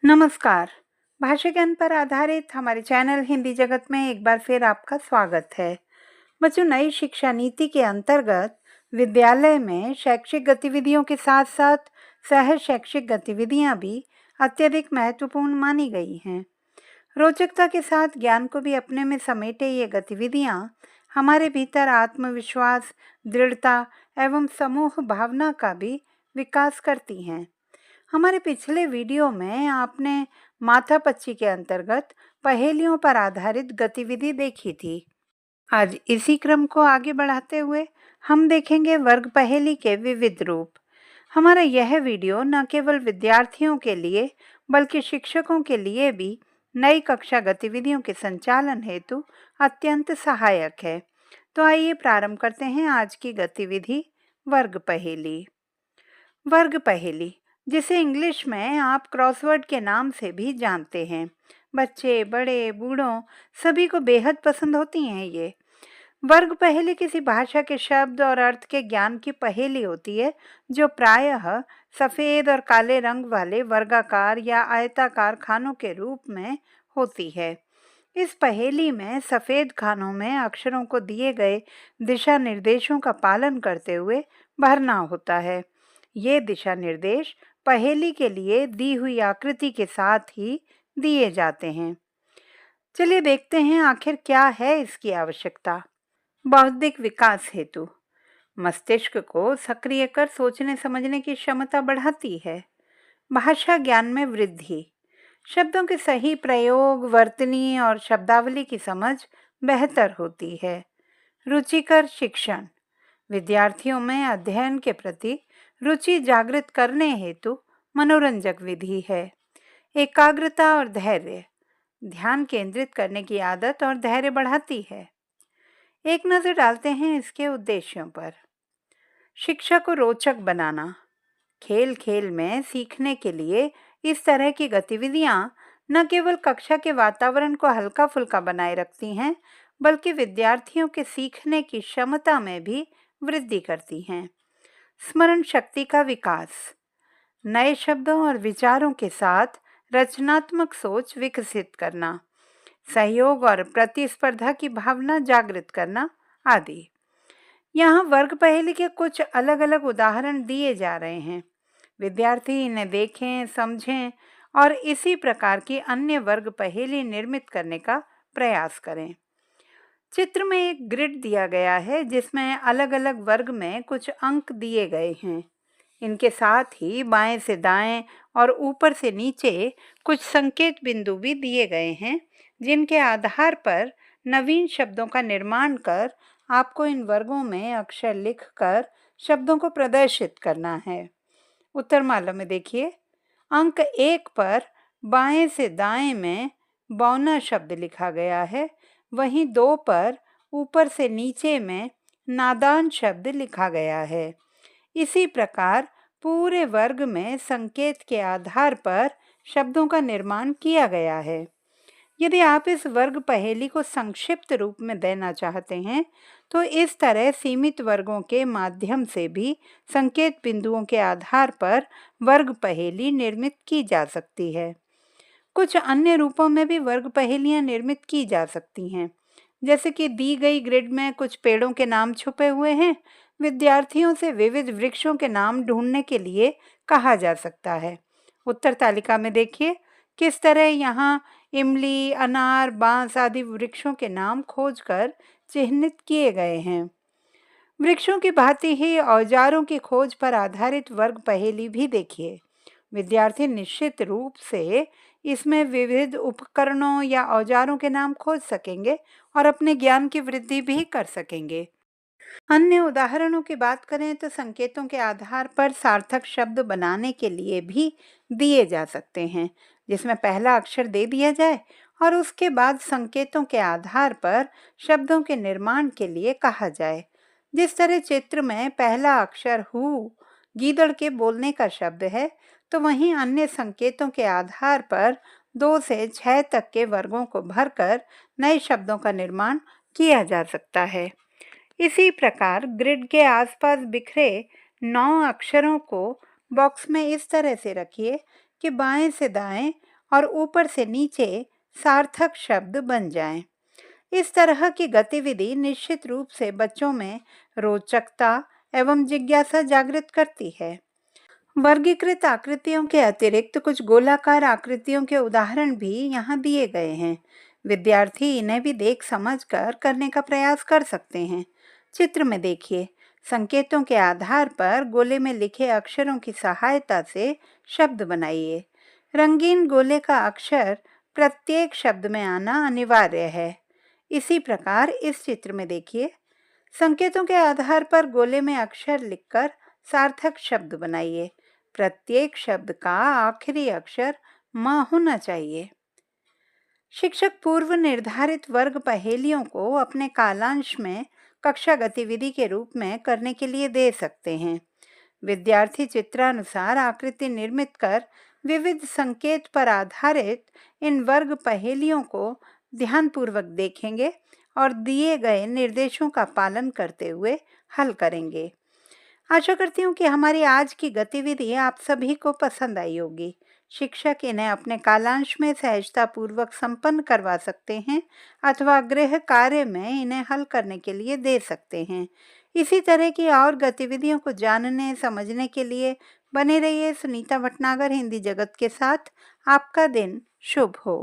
नमस्कार। भाषा ज्ञान पर आधारित हमारे चैनल हिंदी जगत में एक बार फिर आपका स्वागत है। बच्चों, नई शिक्षा नीति के अंतर्गत विद्यालय में शैक्षिक गतिविधियों के साथ साथ सह शैक्षिक गतिविधियां भी अत्यधिक महत्वपूर्ण मानी गई हैं। रोचकता के साथ ज्ञान को भी अपने में समेटे ये गतिविधियां हमारे भीतर आत्मविश्वास, दृढ़ता एवं समूह भावना का भी विकास करती हैं। हमारे पिछले वीडियो में आपने माथापच्ची के अंतर्गत पहेलियों पर आधारित गतिविधि देखी थी। आज इसी क्रम को आगे बढ़ाते हुए हम देखेंगे वर्ग पहेली के विविध रूप। हमारा यह वीडियो न केवल विद्यार्थियों के लिए बल्कि शिक्षकों के लिए भी नई कक्षा गतिविधियों के संचालन हेतु अत्यंत सहायक है। तो आइए प्रारंभ करते हैं आज की गतिविधि वर्ग पहेली। वर्ग पहेली, जिसे इंग्लिश में आप क्रॉसवर्ड के नाम से भी जानते हैं, बच्चे, बड़े, बूढ़ों सभी को बेहद पसंद होती हैं। ये वर्ग पहेली किसी भाषा के शब्द और अर्थ के ज्ञान की पहेली होती है, जो प्रायः सफ़ेद और काले रंग वाले वर्गाकार या आयताकार खानों के रूप में होती है। इस पहेली में सफ़ेद खानों में अक्षरों को दिए गए दिशा निर्देशों का पालन करते हुए भरना होता है। ये दिशा निर्देश पहेली के लिए दी हुई आकृति के साथ ही दिए जाते हैं। चलिए देखते हैं आखिर क्या है इसकी आवश्यकता। बौद्धिक विकास हेतु मस्तिष्क को सक्रिय कर सोचने समझने की क्षमता बढ़ाती है। भाषा ज्ञान में वृद्धि, शब्दों के सही प्रयोग, वर्तनी और शब्दावली की समझ बेहतर होती है। रुचिकर शिक्षण, विद्यार्थियों में अध्ययन के प्रति रुचि जागृत करने हेतु मनोरंजक विधि है। एकाग्रता और धैर्य, ध्यान केंद्रित करने की आदत और धैर्य बढ़ाती है। एक नज़र डालते हैं इसके उद्देश्यों पर। शिक्षा को रोचक बनाना, खेल खेल में सीखने के लिए इस तरह की गतिविधियां न केवल कक्षा के वातावरण को हल्का फुल्का बनाए रखती हैं, बल्कि विद्यार्थियों के सीखने की क्षमता में भी वृद्धि करती हैं। स्मरण शक्ति का विकास, नए शब्दों और विचारों के साथ रचनात्मक सोच विकसित करना, सहयोग और प्रतिस्पर्धा की भावना जागृत करना आदि। यहाँ वर्ग पहेली के कुछ अलग अलग उदाहरण दिए जा रहे हैं। विद्यार्थी इन्हें देखें, समझें और इसी प्रकार की अन्य वर्ग पहेली निर्मित करने का प्रयास करें। चित्र में एक ग्रिड दिया गया है जिसमें अलग अलग वर्ग में कुछ अंक दिए गए हैं। इनके साथ ही बाएं से दाएं और ऊपर से नीचे कुछ संकेत बिंदु भी दिए गए हैं, जिनके आधार पर नवीन शब्दों का निर्माण कर आपको इन वर्गों में अक्षर लिखकर शब्दों को प्रदर्शित करना है। उत्तरमाला में देखिए, अंक 1 पर बाएं से दाएं में बौना शब्द लिखा गया है, वहीं 2 पर ऊपर से नीचे में नादान शब्द लिखा गया है। इसी प्रकार पूरे वर्ग में संकेत के आधार पर शब्दों का निर्माण किया गया है। यदि आप इस वर्ग पहेली को संक्षिप्त रूप में देना चाहते हैं, तो इस तरह सीमित वर्गों के माध्यम से भी संकेत बिंदुओं के आधार पर वर्ग पहेली निर्मित की जा सकती है। कुछ अन्य रूपों में भी वर्ग पहेलियां निर्मित की जा सकती हैं। जैसे कि दी गई ग्रिड में कुछ पेड़ों के नाम छुपे हुए हैं, विद्यार्थियों से विविध वृक्षों के नाम ढूंढने के लिए कहा जा सकता है। उत्तर तालिका में देखिए किस तरह यहाँ इमली, अनार, बांस आदि वृक्षों के नाम खोजकर चिह्नित किए गए हैं। वृक्षों की भांति ही औजारों की खोज पर आधारित वर्ग पहेली भी देखिए। विद्यार्थी निश्चित रूप से इसमें विविध उपकरणों या औजारों के नाम खोज सकेंगे और अपने ज्ञान की वृद्धि भी कर सकेंगे। अन्य उदाहरणों की बात करें तो संकेतों के आधार पर सार्थक शब्द बनाने के लिए भी दिए जा सकते हैं, जिसमें पहला अक्षर दे दिया जाए और उसके बाद संकेतों के आधार पर शब्दों के निर्माण के लिए कहा जाए। जिस तरह चित्र में पहला अक्षर हु गीदड़ के बोलने का शब्द है, तो वहीं अन्य संकेतों के आधार पर 2 से 6 तक के वर्गों को भरकर नए शब्दों का निर्माण किया जा सकता है। इसी प्रकार ग्रिड के आसपास बिखरे 9 अक्षरों को बॉक्स में इस तरह से रखिए कि बाएं से दाएं और ऊपर से नीचे सार्थक शब्द बन जाएं। इस तरह की गतिविधि निश्चित रूप से बच्चों में रोचकता एवं जिज्ञासा जागृत करती है। वर्गीकृत आकृतियों के अतिरिक्त कुछ गोलाकार आकृतियों के उदाहरण भी यहाँ दिए गए हैं। विद्यार्थी इन्हें भी देख समझ कर करने का प्रयास कर सकते हैं। चित्र में देखिए, संकेतों के आधार पर गोले में लिखे अक्षरों की सहायता से शब्द बनाइए। रंगीन गोले का अक्षर प्रत्येक शब्द में आना अनिवार्य है। इसी प्रकार इस चित्र में देखिए, संकेतों के आधार पर गोले में अक्षर लिखकर सार्थक शब्द बनाइए। प्रत्येक शब्द का आखिरी अक्षर म होना चाहिए। शिक्षक पूर्व निर्धारित वर्ग पहेलियों को अपने कालांश में कक्षा गतिविधि के रूप में करने के लिए दे सकते हैं। विद्यार्थी चित्रानुसार आकृति निर्मित कर विविध संकेत पर आधारित इन वर्ग पहेलियों को ध्यानपूर्वक देखेंगे और दिए गए निर्देशों का पालन करते हुए हल करेंगे। आशा करती हूँ कि हमारी आज की गतिविधि आप सभी को पसंद आई होगी। शिक्षक इन्हें अपने कालांश में सहजतापूर्वक संपन्न करवा सकते हैं अथवा गृह कार्य में इन्हें हल करने के लिए दे सकते हैं। इसी तरह की और गतिविधियों को जानने समझने के लिए बने रहिए सुनीता भटनागर हिंदी जगत के साथ। आपका दिन शुभ हो।